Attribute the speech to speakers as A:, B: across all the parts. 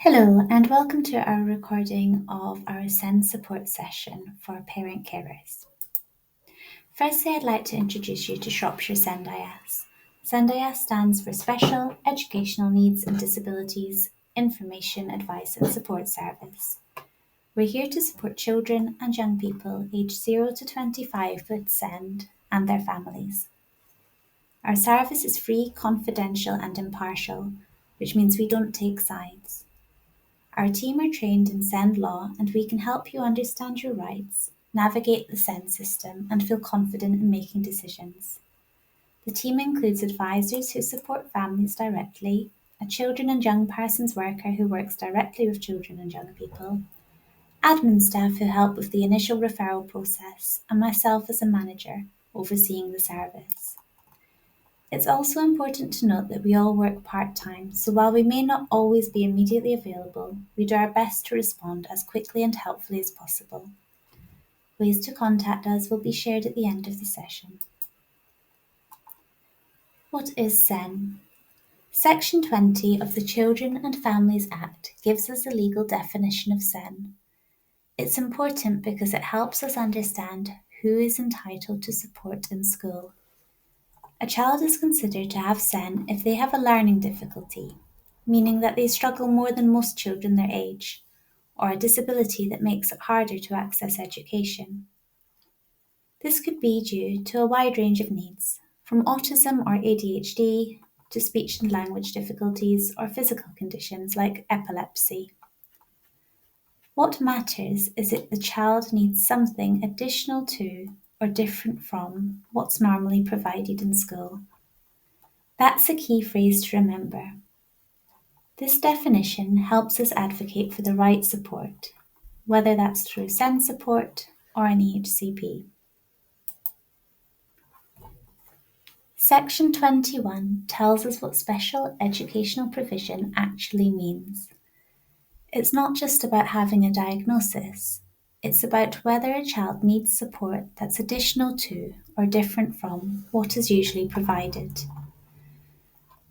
A: Hello, and welcome to our recording of our SEN support session for parent carers. Firstly, I'd like to introduce you to Shropshire SENDIAS. SENDIAS stands for Special Educational Needs and Disabilities Information, Advice and Support Service. We're here to support children and young people aged 0 to 25 with SEND and their families. Our service is free, confidential and impartial, which means we don't take sides. Our team are trained in SEND law and we can help you understand your rights, navigate the SEND system and feel confident in making decisions. The team includes advisors who support families directly, a children and young persons worker who works directly with children and young people, admin staff who help with the initial referral process, and myself as a manager overseeing the service. It's also important to note that we all work part-time, so while we may not always be immediately available, we do our best to respond as quickly and helpfully as possible. Ways to contact us will be shared at the end of the session. What is SEN? Section 20 of the Children and Families Act gives us a legal definition of SEN. It's important because it helps us understand who is entitled to support in school. A child is considered to have SEN if they have a learning difficulty, meaning that they struggle more than most children their age, or a disability that makes it harder to access education. This could be due to a wide range of needs, from autism or ADHD to speech and language difficulties or physical conditions like epilepsy. What matters is that the child needs something additional to or different from what's normally provided in school. That's a key phrase to remember. This definition helps us advocate for the right support, whether that's through SEN support or an EHCP. Section 21 tells us what special educational provision actually means. It's not just about having a diagnosis, it's about whether a child needs support that's additional to or different from what is usually provided.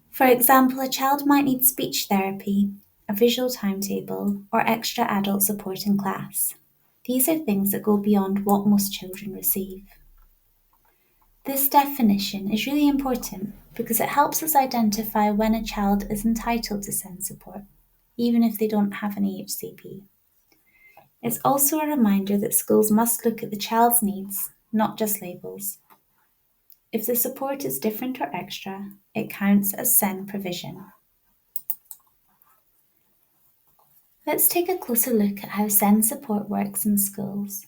A: For example, a child might need speech therapy, a visual timetable, or extra adult support in class. These are things that go beyond what most children receive. This definition is really important because it helps us identify when a child is entitled to SEN support, even if they don't have an EHCP. It's also a reminder that schools must look at the child's needs, not just labels. If the support is different or extra, it counts as SEN provision. Let's take a closer look at how SEN support works in schools.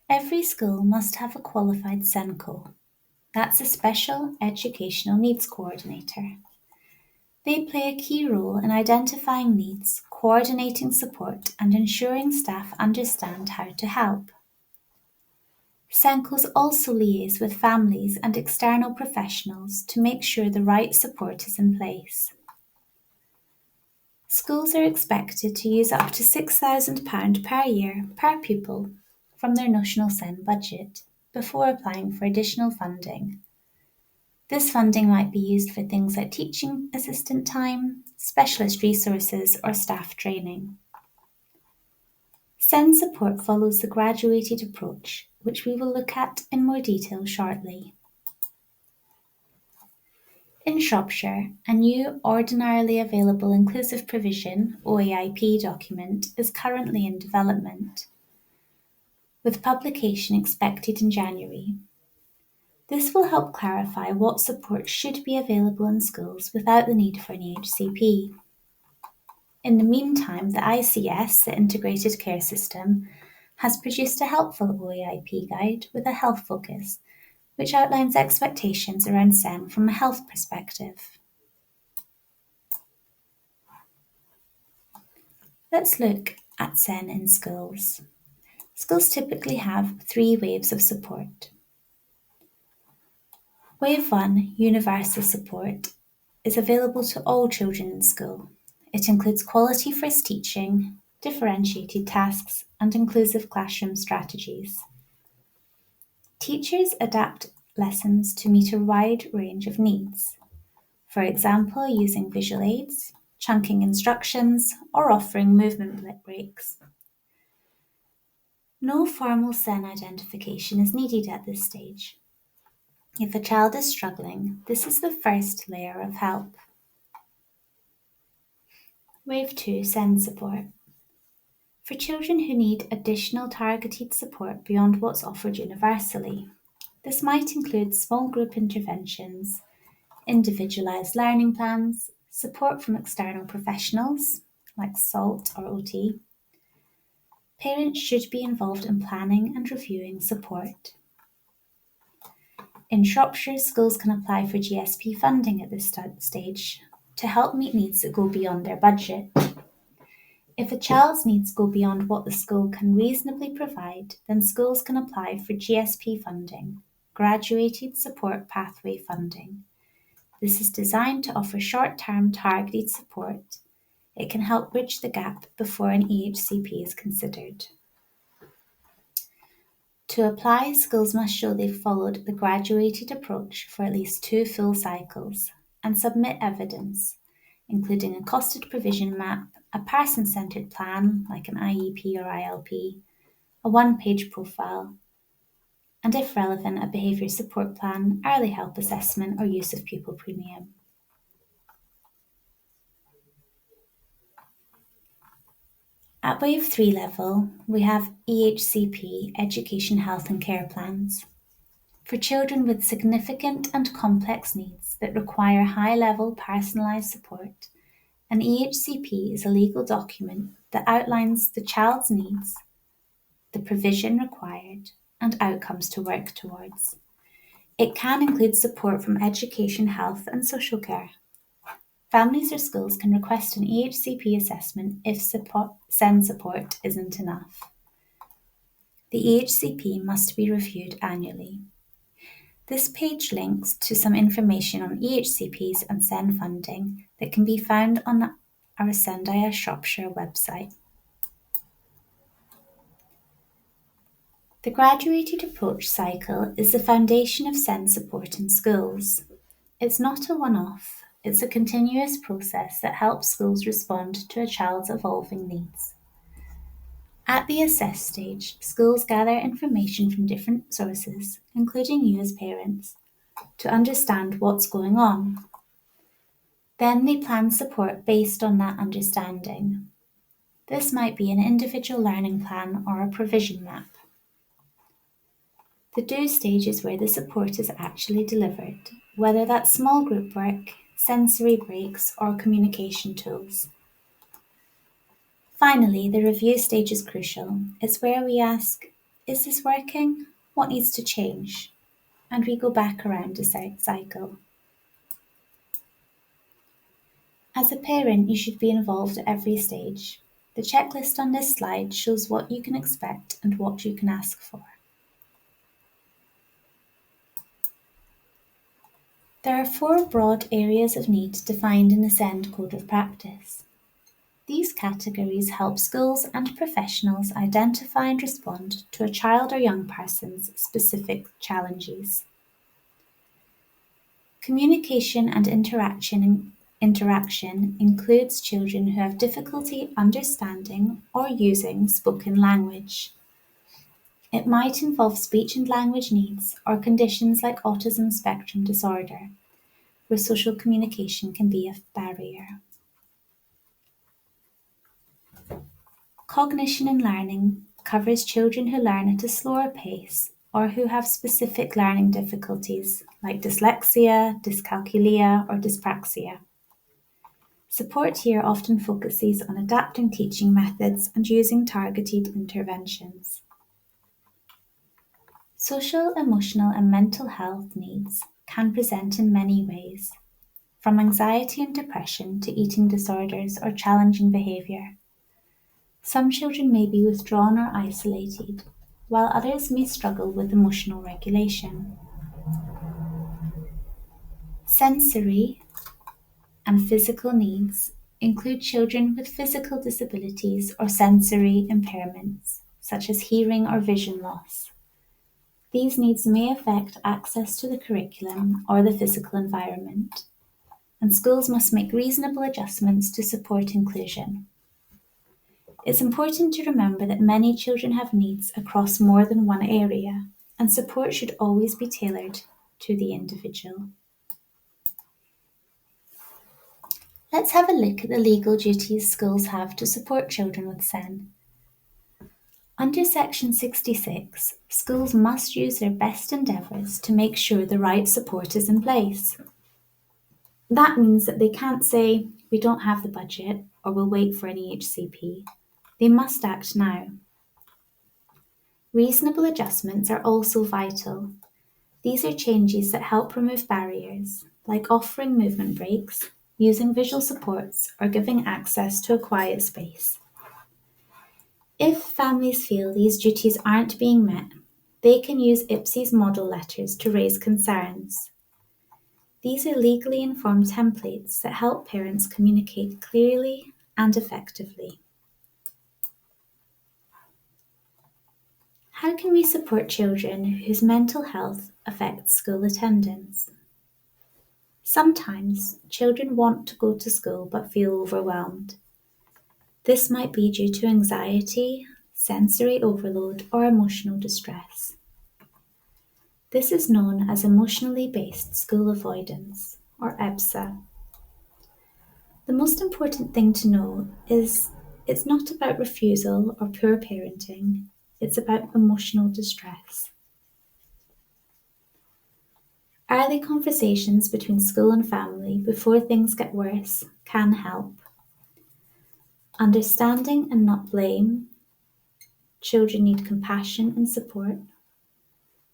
A: Every school must have a qualified SENCO. That's a Special Educational Needs Coordinator. They play a key role in identifying needs, coordinating support, and ensuring staff understand how to help. SENCOs also liaise with families and external professionals to make sure the right support is in place. Schools are expected to use up to £6,000 per year per pupil from their national SEN budget before applying for additional funding. This funding might be used for things like teaching assistant time, specialist resources, or staff training. SEN support follows the graduated approach, which we will look at in more detail shortly. In Shropshire, a new Ordinarily Available Inclusive Provision (OAIP) document is currently in development, with publication expected in January. This will help clarify what support should be available in schools without the need for an EHCP. In the meantime, the ICS, the Integrated Care System, has produced a helpful OAIP guide with a health focus, which outlines expectations around SEN from a health perspective. Let's look at SEN in schools. Schools typically have 3 waves of support. Wave 1, universal support, is available to all children in school. It includes quality first teaching, differentiated tasks, and inclusive classroom strategies. Teachers adapt lessons to meet a wide range of needs, for example, using visual aids, chunking instructions, or offering movement breaks. No formal SEN identification is needed at this stage. If a child is struggling, this is the first layer of help. Wave 2, SEN support. For children who need additional targeted support beyond what's offered universally, this might include small group interventions, individualised learning plans, support from external professionals like SALT or OT. Parents should be involved in planning and reviewing support. In Shropshire, schools can apply for GSP funding at this stage to help meet needs that go beyond their budget. If a child's needs go beyond what the school can reasonably provide, then schools can apply for GSP funding, Graduated Support Pathway funding. This is designed to offer short-term targeted support. It can help bridge the gap before an EHCP is considered. To apply, schools must show they've followed the graduated approach for at least 2 full cycles and submit evidence, including a costed provision map, a person-centred plan like an IEP or ILP, a one-page profile, and if relevant, a behaviour support plan, early help assessment or use of pupil premium. At Wave 3 level, we have EHCP, Education, Health and Care Plans. For children with significant and complex needs that require high-level personalised support, an EHCP is a legal document that outlines the child's needs, the provision required, and outcomes to work towards. It can include support from education, health, and social care. Families or schools can request an EHCP assessment if SEN support isn't enough. The EHCP must be reviewed annually. This page links to some information on EHCPs and SEN funding that can be found on our SENDIA Shropshire website. The graduated approach cycle is the foundation of SEN support in schools. It's not a one-off, it's a continuous process that helps schools respond to a child's evolving needs. At the assess stage, schools gather information from different sources, including you as parents, to understand what's going on. Then they plan support based on that understanding. This might be an individual learning plan or a provision map. The do stage is where the support is actually delivered, whether that's small group work, sensory breaks, or communication tools. Finally, the review stage is crucial. It's where we ask, is this working? What needs to change? And we go back around the cycle. As a parent, you should be involved at every stage. The checklist on this slide shows what you can expect and what you can ask for. There are 4 broad areas of need defined in the SEND Code of Practice. These categories help schools and professionals identify and respond to a child or young person's specific challenges. Communication and interaction includes children who have difficulty understanding or using spoken language. It might involve speech and language needs or conditions like autism spectrum disorder, where social communication can be a barrier. Cognition and learning covers children who learn at a slower pace or who have specific learning difficulties like dyslexia, dyscalculia, or dyspraxia. Support here often focuses on adapting teaching methods and using targeted interventions. Social, emotional, and mental health needs can present in many ways, from anxiety and depression to eating disorders or challenging behaviour. Some children may be withdrawn or isolated, while others may struggle with emotional regulation. Sensory and physical needs include children with physical disabilities or sensory impairments, such as hearing or vision loss. These needs may affect access to the curriculum or the physical environment. and schools must make reasonable adjustments to support inclusion. It's important to remember that many children have needs across more than one area, and support should always be tailored to the individual. Let's have a look at the legal duties schools have to support children with SEN. Under Section 66, schools must use their best endeavours to make sure the right support is in place. That means that they can't say, we don't have the budget, or we'll wait for an EHCP. They must act now. Reasonable adjustments are also vital. These are changes that help remove barriers, like offering movement breaks, using visual supports, or giving access to a quiet space. If families feel these duties aren't being met, they can use IPSE's model letters to raise concerns. These are legally informed templates that help parents communicate clearly and effectively. How can we support children whose mental health affects school attendance? Sometimes children want to go to school but feel overwhelmed. This might be due to anxiety, sensory overload, or emotional distress. This is known as emotionally based school avoidance, or EBSA. The most important thing to know is it's not about refusal or poor parenting, it's about emotional distress. Early conversations between school and family before things get worse can help. Understanding and not blame. Children need compassion and support.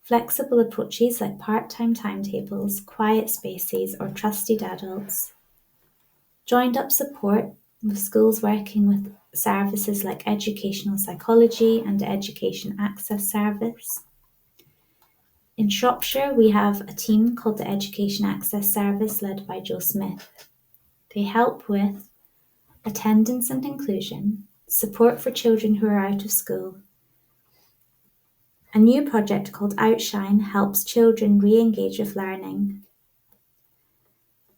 A: Flexible approaches like part-time timetables, quiet spaces, or trusted adults. Joined up support with schools working with services like educational psychology and the Education Access Service. In Shropshire, we have a team called the Education Access Service led by Joe Smith. They help with attendance and inclusion, support for children who are out of school. A new project called Outshine helps children re-engage with learning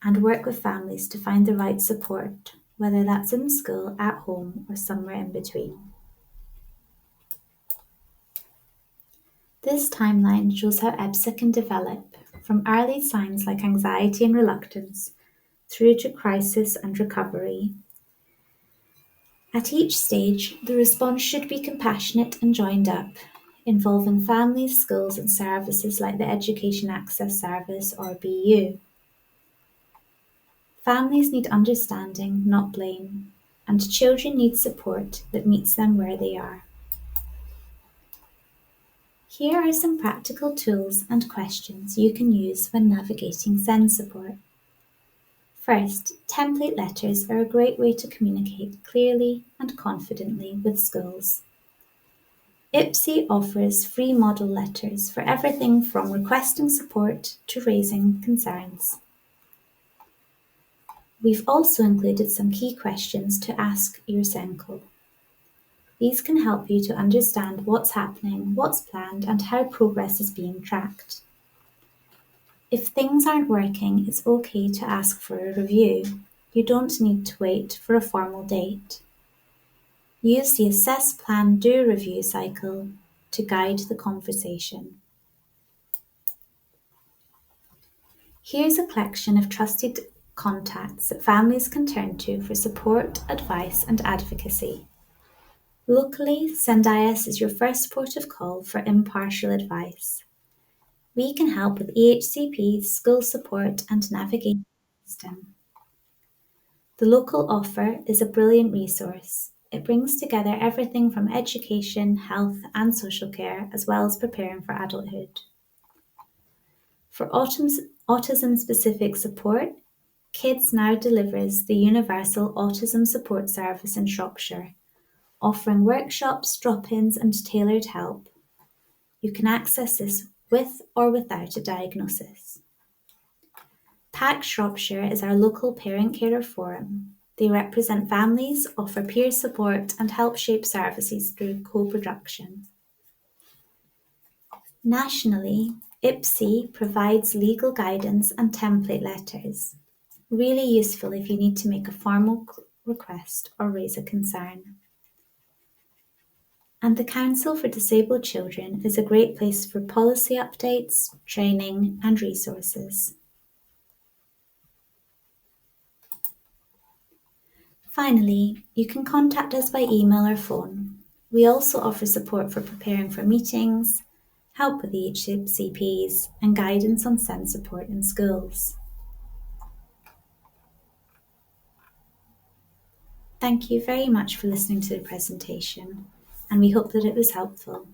A: and work with families to find the right support, whether that's in school, at home, or somewhere in between. This timeline shows how EBSA can develop from early signs like anxiety and reluctance through to crisis and recovery. At each stage, the response should be compassionate and joined up, involving families, schools, and services like the Education Access Service or BU. Families need understanding, not blame, and children need support that meets them where they are. Here are some practical tools and questions you can use when navigating SEN support. First, template letters are a great way to communicate clearly and confidently with schools. IPSE offers free model letters for everything from requesting support to raising concerns. We've also included some key questions to ask your SENCO. These can help you to understand what's happening, what's planned, and how progress is being tracked. If things aren't working, it's okay to ask for a review. You don't need to wait for a formal date. Use the assess, plan, do review cycle to guide the conversation. Here's a collection of trusted contacts that families can turn to for support, advice, and advocacy. Locally, SENDIAS is your first port of call for impartial advice. We can help with EHCPs, school support, and navigation system. The local offer is a brilliant resource. It brings together everything from education, health, and social care, as well as preparing for adulthood. For autism-specific support, Kids now delivers the Universal Autism Support Service in Shropshire, offering workshops, drop-ins, and tailored help. You can access this with or without a diagnosis. PAC Shropshire is our local parent-carer forum. They represent families, offer peer support, and help shape services through co-production. Nationally, IPSE provides legal guidance and template letters. Really useful if you need to make a formal request or raise a concern. And the Council for Disabled Children is a great place for policy updates, training and resources. Finally, you can contact us by email or phone. We also offer support for preparing for meetings, help with EHCPs, and guidance on SEN support in schools. Thank you very much for listening to the presentation, and we hope that it was helpful.